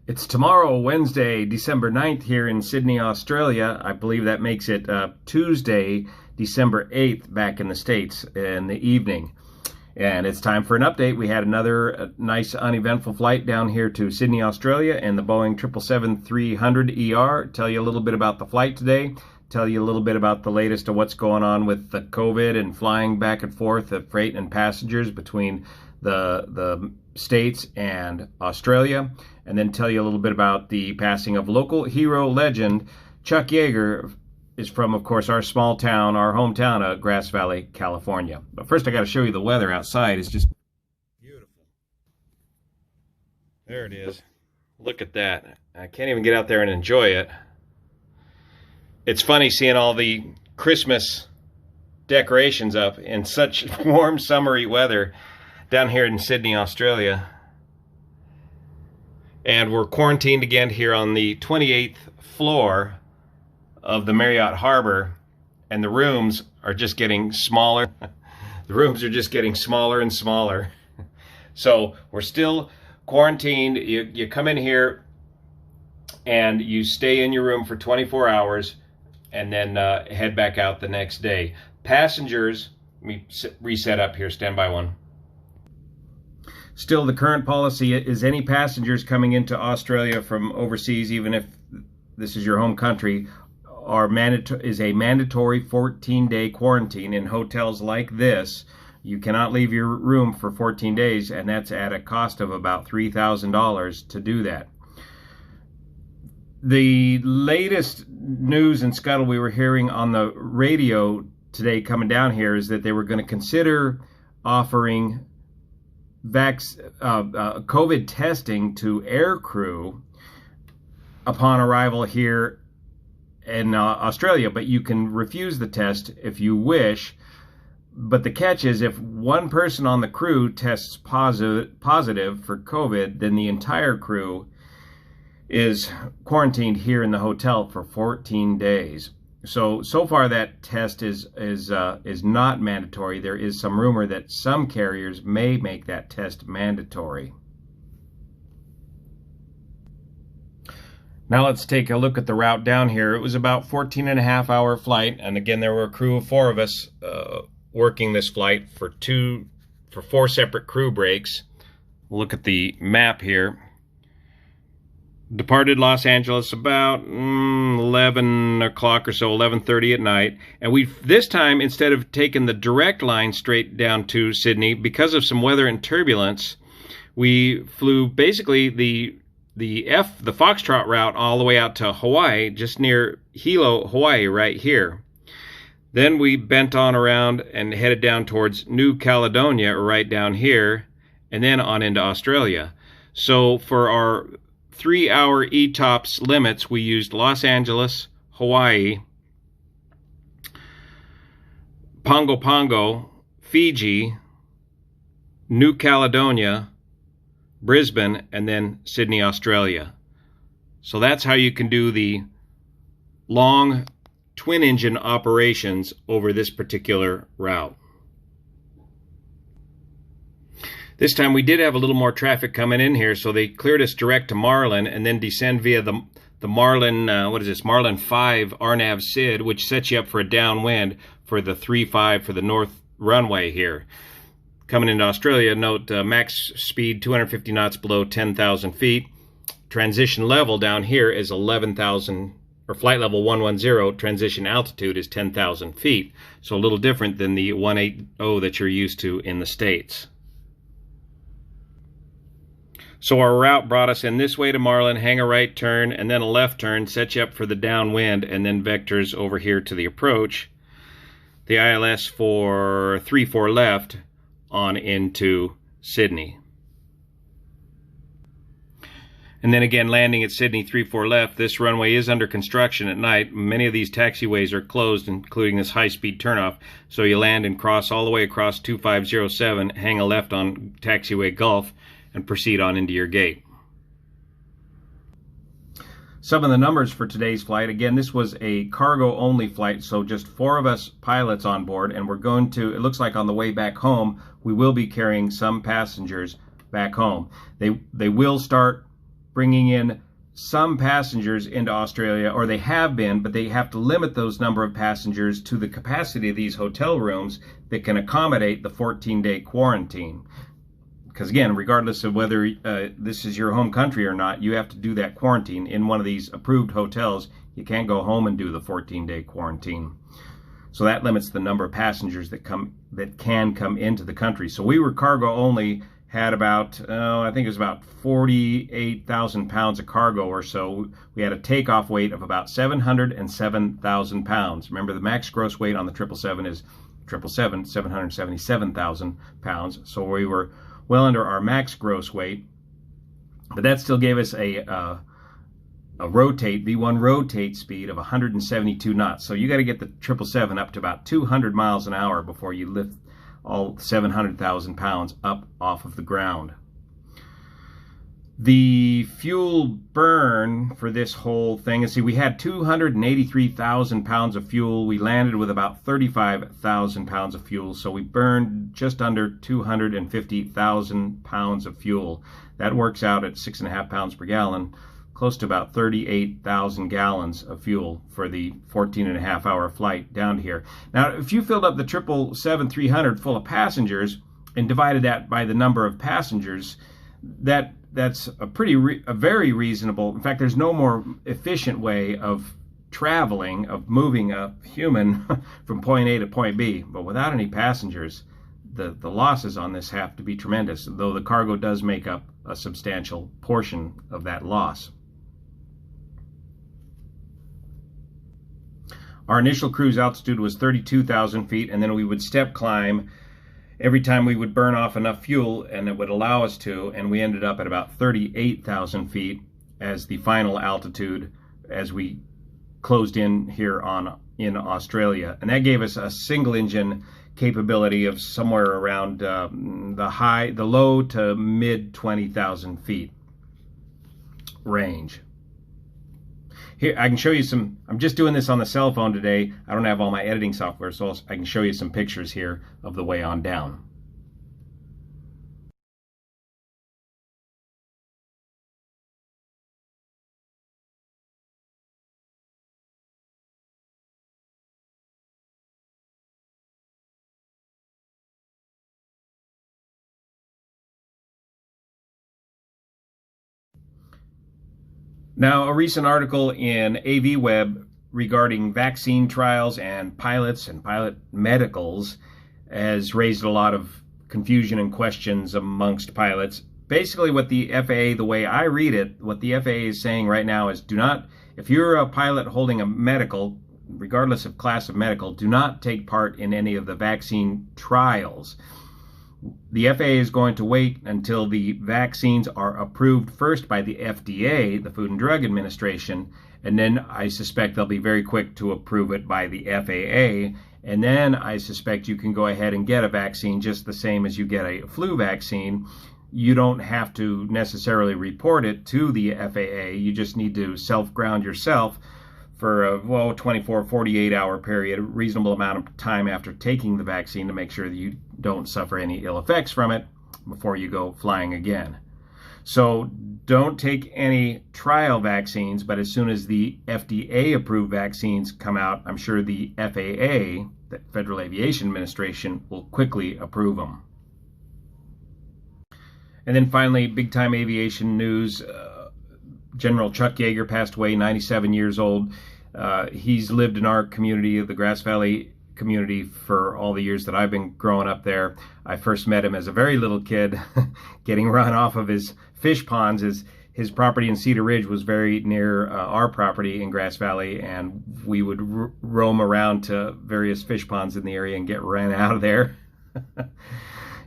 It's tomorrow, Wednesday, December 9th here in Sydney, Australia. I believe that makes it Tuesday, December 8th back in the States in the evening. And it's time for an update. We had another nice uneventful flight down here to Sydney, Australia in the Boeing 777-300ER. Tell you a little bit about the flight today. Tell you a little bit about the latest of what's going on with the COVID and flying back and forth of freight and passengers between the States and Australia, and then tell you a little bit about the passing of local hero legend Chuck Yeager. Is from, of course, our small town, our hometown of Grass Valley, California. But first I got to show you the weather outside. It's just beautiful. There it is. Look at that. I can't even get out there and enjoy it. It's funny seeing all the Christmas decorations up in such warm, summery weather down here in Sydney, Australia. And we're quarantined again here on the 28th floor of the Marriott Harbor, and the rooms are just getting smaller. The rooms are just getting smaller and smaller. So we're still quarantined. You come in here and you stay in your room for 24 hours and then head back out the next day. Passengers, let me reset up here, stand by one. Still, the current policy is any passengers coming into Australia from overseas, even if this is your home country, is a mandatory 14-day quarantine in hotels like this. You cannot leave your room for 14 days, and that's at a cost of about $3,000 to do that. The latest news and scuttle we were hearing on the radio today coming down here is that they were going to consider offering COVID testing to air crew upon arrival here in Australia, but you can refuse the test if you wish. But the catch is, if one person on the crew tests positive for COVID, then the entire crew is quarantined here in the hotel for 14 days. So far that test is not mandatory. There is some rumor that some carriers may make that test mandatory. Now let's take a look at the route down here. It was about 14.5-hour flight, and again there were a crew of 4 of us working this flight for 4 separate crew breaks. Look at the map here. Departed Los Angeles about 11 o'clock or so, 11:30 at night, and this time, instead of taking the direct line straight down to Sydney, because of some weather and turbulence, we flew basically the Foxtrot route all the way out to Hawaii, just near Hilo, Hawaii, right here. Then we bent on around and headed down towards New Caledonia, right down here, and then on into Australia. So for our 3-hour ETOPS limits, we used Los Angeles, Hawaii, Pongo Pongo, Fiji, New Caledonia, Brisbane, and then Sydney, Australia. So that's how you can do the long twin-engine operations over this particular route. This time we did have a little more traffic coming in here, so they cleared us direct to Marlin and then descend via the Marlin, Marlin 5 RNAV SID, which sets you up for a downwind for the 3-5 for the north runway here. Coming into Australia, note max speed 250 knots below 10,000 feet. Transition level down here is 11,000, or flight level 110. Transition altitude is 10,000 feet. So a little different than the 180 that you're used to in the States. So our route brought us in this way to Marlin, hang a right turn, and then a left turn, set you up for the downwind, and then vectors over here to the approach. The ILS for 34 left on into Sydney. And then again, landing at Sydney 34 left. This runway is under construction at night. Many of these taxiways are closed, including this high-speed turnoff. So you land and cross all the way across 2507, hang a left on taxiway Gulf, and proceed on into your gate. Some of the numbers for today's flight. Again, this was a cargo-only flight, so just 4 of us pilots on board, and we're going to, it looks like on the way back home, we will be carrying some passengers back home. They will start bringing in some passengers into Australia, or they have been, but they have to limit those number of passengers to the capacity of these hotel rooms that can accommodate the 14-day quarantine. Because again, regardless of whether this is your home country or not, you have to do that quarantine in one of these approved hotels. You can't go home and do the 14-day quarantine. So that limits the number of passengers that can come into the country. So we were cargo only, had about, I think it was about 48,000 pounds of cargo or so. We had a takeoff weight of about 707,000 pounds. Remember, the max gross weight on the 777 is 777,777,000 pounds. So we were well under our max gross weight, but that still gave us a V1 rotate speed of 172 knots. So you got to get the 777 up to about 200 miles an hour before you lift all 700,000 pounds up off of the ground. The fuel burn for this whole thing, see, we had 283,000 pounds of fuel. We landed with about 35,000 pounds of fuel, so we burned just under 250,000 pounds of fuel. That works out at 6.5 pounds per gallon, close to about 38,000 gallons of fuel for the 14.5-hour flight down to here. Now, if you filled up the 777-300 full of passengers and divided that by the number of passengers, that's a very reasonable. In fact, there's no more efficient way of traveling, of moving a human from point A to point B. But without any passengers, the losses on this have to be tremendous, though the cargo does make up a substantial portion of that loss. Our initial cruise altitude was 32,000 feet, and then we would step climb every time we would burn off enough fuel, and it would allow us to, and we ended up at about 38,000 feet as the final altitude as we closed in here in Australia. And that gave us a single engine capability of somewhere around the low to mid 20,000 feet range. Here, I can show you some, I'm just doing this on the cell phone today. I don't have all my editing software, so I can show you some pictures here of the way on down. Now, a recent article in AV regarding vaccine trials and pilots and pilot medicals has raised a lot of confusion and questions amongst pilots. Basically, what the FAA, the way I read it, what the FAA is saying right now is if you're a pilot holding a medical, regardless of class of medical, do not take part in any of the vaccine trials. The FAA is going to wait until the vaccines are approved first by the FDA, the Food and Drug Administration, and then I suspect they'll be very quick to approve it by the FAA, and then I suspect you can go ahead and get a vaccine just the same as you get a flu vaccine. You don't have to necessarily report it to the FAA. You just need to self-ground yourself for a 24, 48-hour period, a reasonable amount of time after taking the vaccine to make sure that you don't suffer any ill effects from it before you go flying again. So don't take any trial vaccines, but as soon as the FDA-approved vaccines come out, I'm sure the FAA, the Federal Aviation Administration, will quickly approve them. And then finally, big-time aviation news. General Chuck Yeager passed away, 97 years old. He's lived in our community, the Grass Valley community, for all the years that I've been growing up there. I first met him as a very little kid, getting run off of his fish ponds. His property in Cedar Ridge was very near our property in Grass Valley, and we would roam around to various fish ponds in the area and get ran out of there.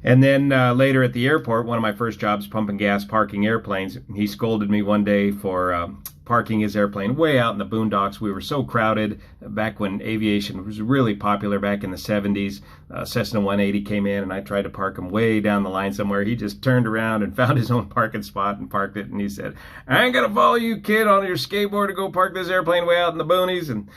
And then later at the airport, one of my first jobs, pumping gas, parking airplanes, he scolded me one day for parking his airplane way out in the boondocks. We were so crowded back when aviation was really popular back in the 70s. Cessna 180 came in, and I tried to park him way down the line somewhere. He just turned around and found his own parking spot and parked it, and he said, "I ain't gonna follow you, kid, on your skateboard to go park this airplane way out in the boonies." And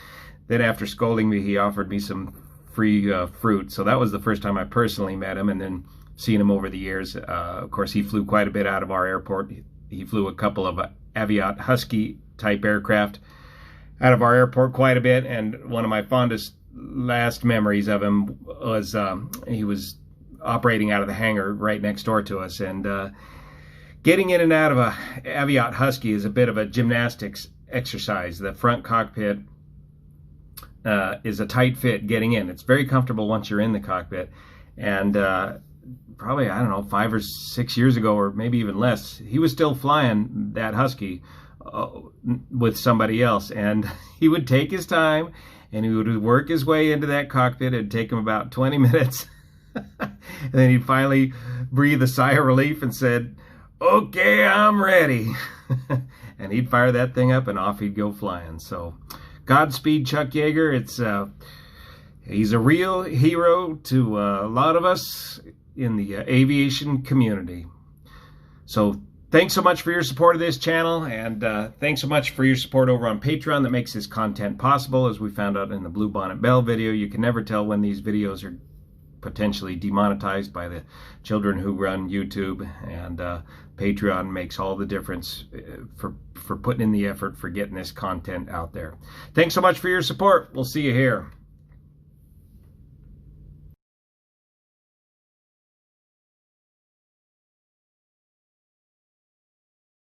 then after scolding me, he offered me some free fruit. So that was the first time I personally met him, and then seen him over the years. Of course, he flew quite a bit out of our airport. He flew a couple of Aviation Husky type aircraft out of our airport quite a bit, and one of my fondest last memories of him was he was operating out of the hangar right next door to us, and getting in and out of a Aviation Husky is a bit of a gymnastics exercise. The front cockpit is a tight fit getting in. It's very comfortable once you're in the cockpit, and probably, I don't know, 5 or 6 years ago, or maybe even less, he was still flying that Husky with somebody else, and he would take his time and he would work his way into that cockpit. It'd take him about 20 minutes and then he'd finally breathe a sigh of relief and said, "Okay, I'm ready." And he'd fire that thing up and off he'd go flying. So Godspeed, Chuck Yeager. He's a real hero to a lot of us in the aviation community. So thanks so much for your support of this channel, and thanks so much for your support over on Patreon that makes this content possible. As we found out in the Blue Bonnet Bell video, you can never tell when these videos are potentially demonetized by the children who run YouTube, and Patreon makes all the difference for putting in the effort for getting this content out there. Thanks so much for your support. We'll see you here.